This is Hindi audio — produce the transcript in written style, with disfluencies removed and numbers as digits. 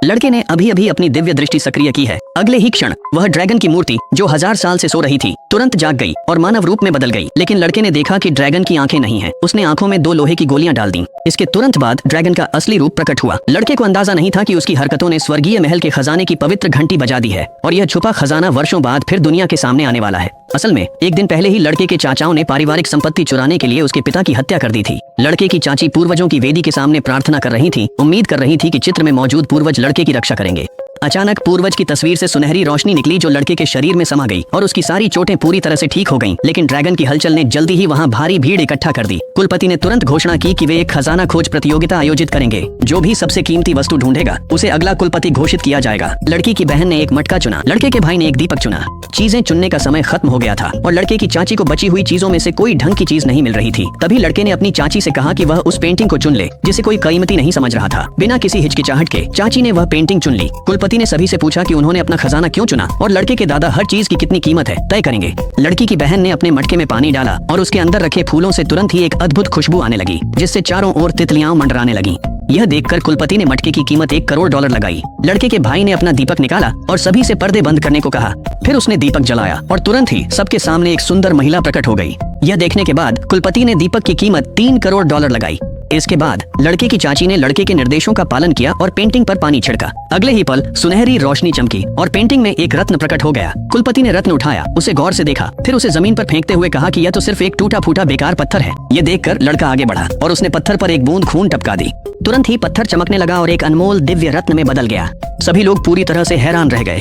लड़के ने अभी अभी अपनी दिव्य दृष्टि सक्रिय की है। अगले ही क्षण वह ड्रैगन की मूर्ति जो 1000 साल से सो रही थी तुरंत जाग गई और मानव रूप में बदल गई। लेकिन लड़के ने देखा कि ड्रैगन की आंखें नहीं हैं। उसने आंखों में 2 लोहे की गोलियां डाल दी। इसके तुरंत बाद ड्रैगन का असली रूप प्रकट हुआ। लड़के को अंदाजा नहीं था कि उसकी हरकतों ने स्वर्गीय महल के खजाने की पवित्र घंटी बजा दी है और यह छुपा खजाना वर्षों बाद फिर दुनिया के सामने आने वाला है। असल में एक दिन पहले ही लड़के के चाचाओं ने पारिवारिक संपत्ति चुराने के लिए उसके पिता की हत्या कर दी थी। लड़के की चाची पूर्वजों की वेदी के सामने प्रार्थना कर रही थी, उम्मीद कर रही थी कि चित्र में मौजूद पूर्वज लड़के की रक्षा करेंगे। अचानक पूर्वज की तस्वीर से सुनहरी रोशनी निकली जो लड़के के शरीर में समा गई और उसकी सारी चोटें पूरी तरह से ठीक हो गईं। लेकिन ड्रैगन की हलचल ने जल्दी ही वहां भारी भीड़ इकट्ठा कर दी। कुलपति ने तुरंत घोषणा की कि वे एक खजाना खोज प्रतियोगिता आयोजित करेंगे। जो भी सबसे कीमती वस्तु ढूंढेगा उसे अगला कुलपति घोषित किया जाएगा। लड़की की बहन ने एक मटका चुना, लड़के के भाई ने एक दीपक चुना। चीजें चुनने का समय खत्म हो गया था और लड़के की चाची को बची हुई चीजों में से कोई ढंग की चीज नहीं मिल रही थी। तभी लड़के ने अपनी चाची से कहा कि वह उस पेंटिंग को चुन ले जिसे कोई कीमती नहीं समझ रहा था। बिना किसी हिचकिचाहट के चाची ने वह पेंटिंग चुन ली। कुलपति ने सभी से पूछा कि उन्होंने अपना खजाना क्यों चुना और लड़के के दादा हर चीज की कितनी कीमत है तय करेंगे। लड़की की बहन ने अपने मटके में पानी डाला और उसके अंदर रखे फूलों से तुरंत ही एक अद्भुत खुशबू आने लगी जिससे चारों ओर तितलियां मंडराने लगी। यह देखकर कुलपति ने मटके की कीमत $1 करोड़ लगाई। लड़के के भाई ने अपना दीपक निकाला और सभी से पर्दे बंद करने को कहा। फिर उसने दीपक जलाया और तुरंत ही सबके सामने एक सुंदर महिला प्रकट हो गई। यह देखने के बाद कुलपति ने दीपक की कीमत $3 करोड़ लगाई। इसके बाद लड़के की चाची ने लड़के के निर्देशों का पालन किया और पेंटिंग पर पानी छिड़का। अगले ही पल सुनहरी रोशनी चमकी और पेंटिंग में एक रत्न प्रकट हो गया। कुलपति ने रत्न उठाया, उसे गौर से देखा, फिर उसे जमीन पर फेंकते हुए कहा कि यह तो सिर्फ एक टूटा फूटा बेकार पत्थर है। यह देखकर लड़का आगे बढ़ा और उसने पत्थर पर एक बूंद खून टपका दी। तुरंत ही पत्थर चमकने लगा और एक अनमोल दिव्य रत्न में बदल गया। सभी लोग पूरी तरह से हैरान रह गए।